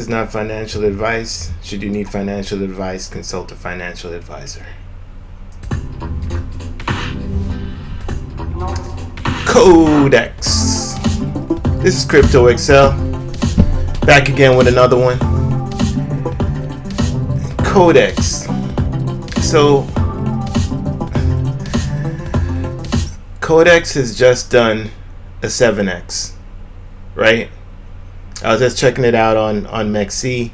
This is not financial advice. Should you need financial advice, consult a financial advisor. Codex. This is Crypto Excel. Back again with another one. Codex. So, Codex has just done a 7x, right? I was just checking it out on MEXC,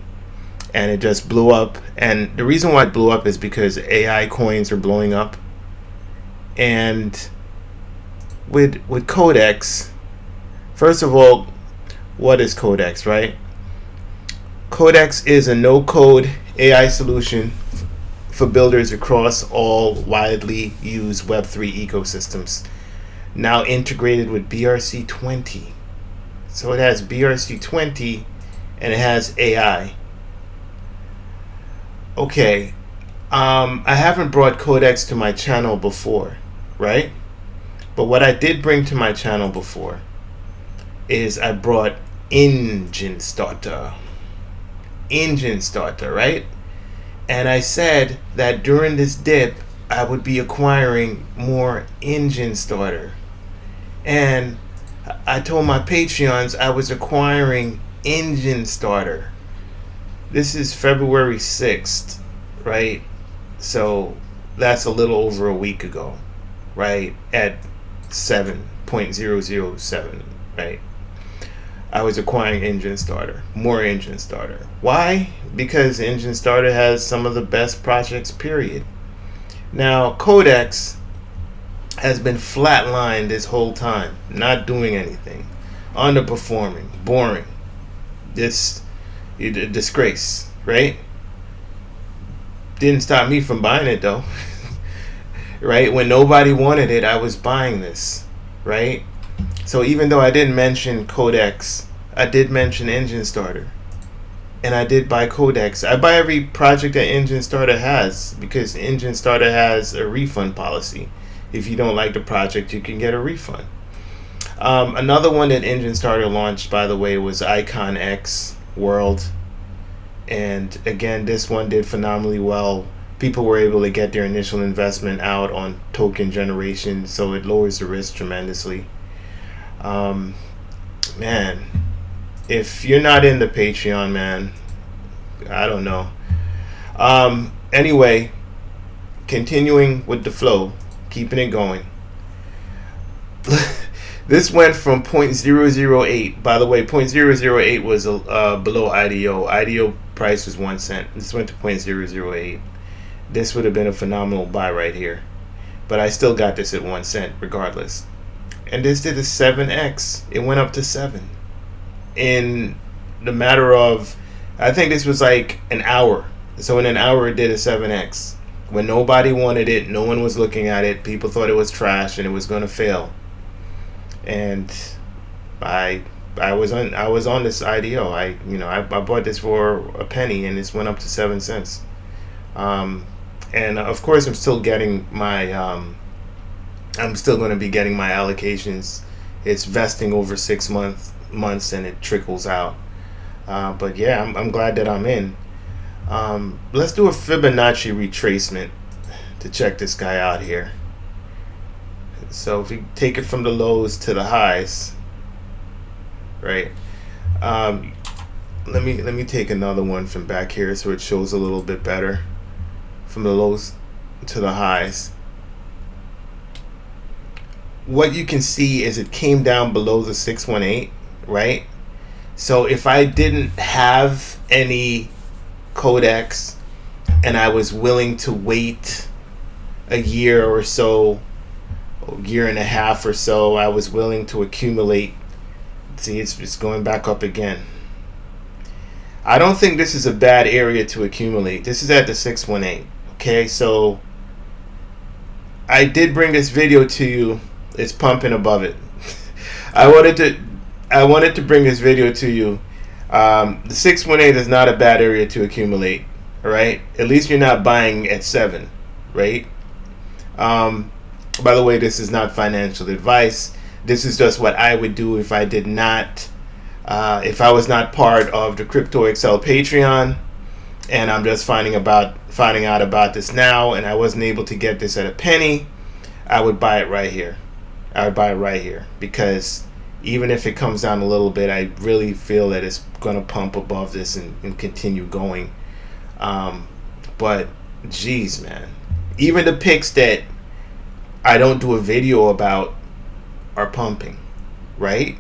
and it just blew up. And the reason why it blew up is because AI coins are blowing up. And with Codex, first of all, what is Codex, right? Codex is a no-code AI solution for builders across all widely used Web3 ecosystems, now integrated with BRC20. So it has BRC20 and it has AI. Okay, I haven't brought Codex to my channel before, right? But what I did bring to my channel before is I brought Engine Starter, right? And I said that during this dip, I would be acquiring more Engine Starter. And I told my Patreons I was acquiring Engine Starter. This is February 6th, right? So that's a little over a week ago, right? At 7.007, right? I was acquiring Engine Starter, more Engine Starter. Why? Because Engine Starter has some of the best projects, period. Now, Codex has been flatlined this whole time, not doing anything, underperforming, boring. This a disgrace, right? Didn't stop me from buying it though. Right? When nobody wanted it, I was buying this, right? So even though I didn't mention Codex, I did mention Engine Starter. And I did buy Codex. I buy every project that Engine Starter has because Engine Starter has a refund policy. If you don't like the project, you can get a refund. Another one that Engine Starter launched, by the way, was Icon X World. And again, this one did phenomenally well. People were able to get their initial investment out on token generation, so it lowers the risk tremendously. Man, if you're not in the Patreon, man, I don't know. Anyway, continuing with the flow, keeping it going. This went from 0.008. By the way, 0.008 was below IDO. IDO price was 1 cent. This went to 0.008. This would have been a phenomenal buy right here. But I still got this at 1 cent regardless. And this did a 7x. It went up to 7. In the matter of, I think this was like an hour. So in an hour it did a 7x. When nobody wanted it, no one was looking at it, people thought it was trash and it was going to fail. And I was on this IDO. I bought this for a penny and this went up to 7 cents. And of course I'm still getting my I'm still going to be getting my allocations. It's vesting over 6 months and it trickles out. But yeah, I'm glad that I'm in. Let's do a Fibonacci retracement to check this guy out here. So if we take it from the lows to the highs, right? Let me take another one from back here so it shows a little bit better. From the lows to the highs. What you can see is it came down below the 618, right? So if I didn't have any Codex and I was willing to wait a year or so, a year and a half or so, I was willing to accumulate. See, it's going back up again. I don't think this is a bad area to accumulate. This is at the 618. Okay, so I did bring this video to you. It's pumping above it. I wanted to bring this video to you. The 618 is not a bad area to accumulate. All right, at least you're not buying at 7, right? By the way, this is not financial advice. This is just what I would do if I did not If I was not part of the Crypto Excel Patreon, and I'm just finding out about this now, and I wasn't able to get this at a penny, I would buy it right here. I would buy it right here, because even if it comes down a little bit, I really feel that it's going to pump above this and continue going. But geez, man, even the pics that I don't do a video about are pumping, right?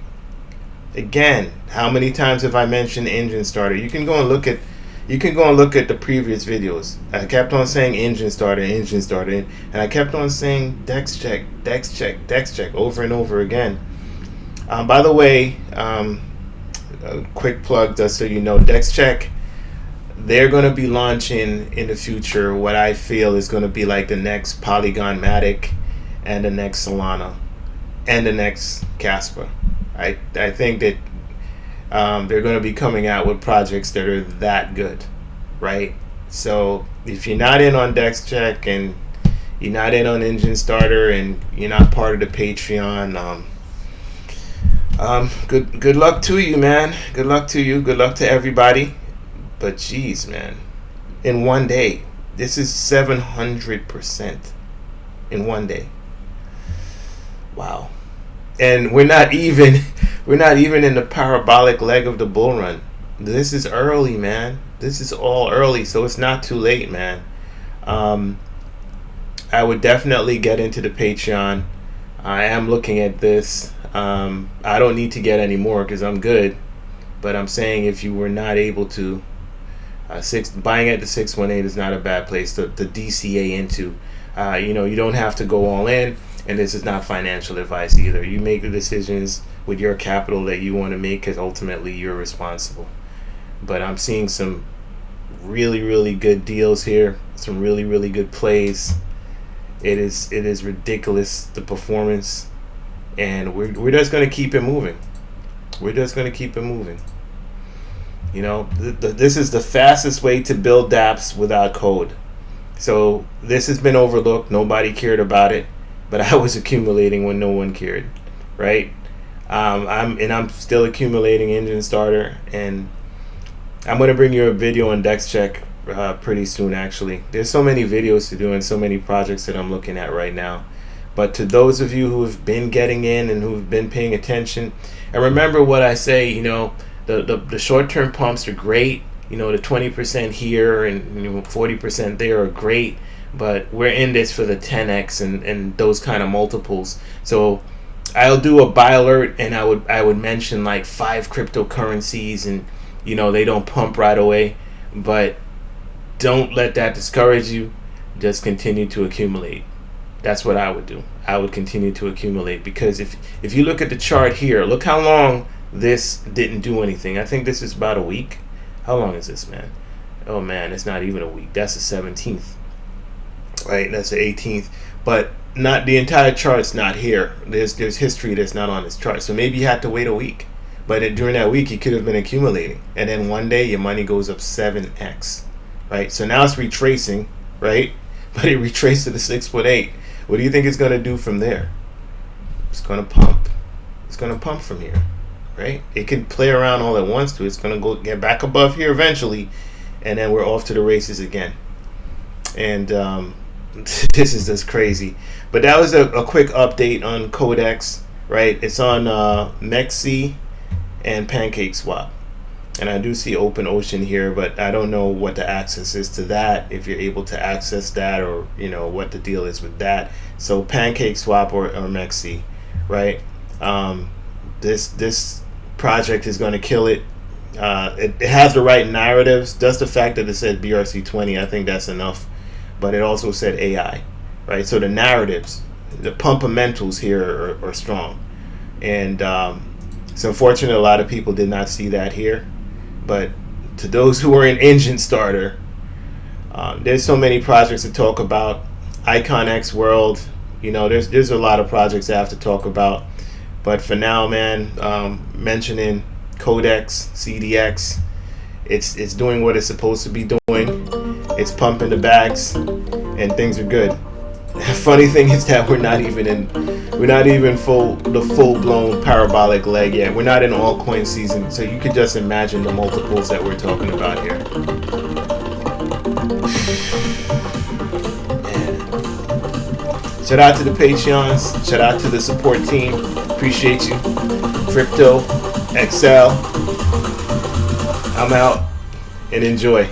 Again, how many times have I mentioned engine starter? You can go and look at the previous videos. I kept on saying engine starter, and I kept on saying dex check over and over again. By the way, a quick plug just so you know, dex check, they're going to be launching in the future what I feel is going to be like the next Polygon Matic and the next Solana and the next Casper. I think that they're going to be coming out with projects that are that good, right? So if you're not in on DexCheck and you're not in on Engine Starter and you're not part of the Patreon, good luck to you, man. Good luck to you. Good luck to everybody. But geez, man, in one day, this is 700% in one day. Wow. And we're not even in the parabolic leg of the bull run. This is early, man. This is all early, so it's not too late, man. I would definitely get into the Patreon. I am looking at this. I don't need to get any more because I'm good. But I'm saying if you were not able to, buying at the 618 is not a bad place to DCA into. You don't have to go all in. And this is not financial advice either. You make the decisions with your capital that you want to make, because ultimately you're responsible. But I'm seeing some really, really good deals here. Some really, really good plays. It is ridiculous, the performance. And we're just going to keep it moving. We're just going to keep it moving. This is the fastest way to build dApps without code. So this has been overlooked. Nobody cared about it. But I was accumulating when no one cared, right? I'm still accumulating Engine Starter, and I'm gonna bring you a video on DexCheck pretty soon. Actually, there's so many videos to do and so many projects that I'm looking at right now. But to those of you who have been getting in and who've been paying attention, and remember what I say, the short-term pumps are great. The 20% here and 40% there are great. But we're in this for the 10x and those kind of multiples. So I'll do a buy alert, and I would mention like 5 cryptocurrencies, and they don't pump right away. But don't let that discourage you. Just continue to accumulate. That's what I would do. I would continue to accumulate, because if you look at the chart here, look how long this didn't do anything. I think this is about a week. How long is this, man? Oh man, it's not even a week. That's the 17th. Right, that's the 18th, but not the entire chart's not here. There's history that's not on this chart, so maybe you had to wait a week. But during that week, you could have been accumulating, and then one day your money goes up 7x, right? So now it's retracing, right? But it retraced to the 6.8. What do you think it's going to do from there? It's going to pump. It's going to pump from here, right? It can play around all at once too. It's going to go get back above here eventually, and then we're off to the races again. And this is just crazy. But that was a quick update on Codex, right? It's on MEXC and PancakeSwap. And I do see Open Ocean here, but I don't know what the access is to that, if you're able to access that, or what the deal is with that. So PancakeSwap or MEXC, right? This project is going to kill it. It has the right narratives. Just the fact that it said BRC20, I think that's enough. But it also said AI, right? So the narratives, the pumpamentals here are strong. And it's unfortunate a lot of people did not see that here. But to those who are in Engine Starter, there's so many projects to talk about. Icon X World, there's a lot of projects I have to talk about. But for now, man, mentioning Codex, CDX, it's doing what it's supposed to be doing. It's pumping the bags, and things are good. Funny thing is that we're not even full blown parabolic leg yet. We're not in altcoin season, so you could just imagine the multiples that we're talking about here. Man. Shout out to the Patreons. Shout out to the support team. Appreciate you. Crypto XL. I'm out and enjoy.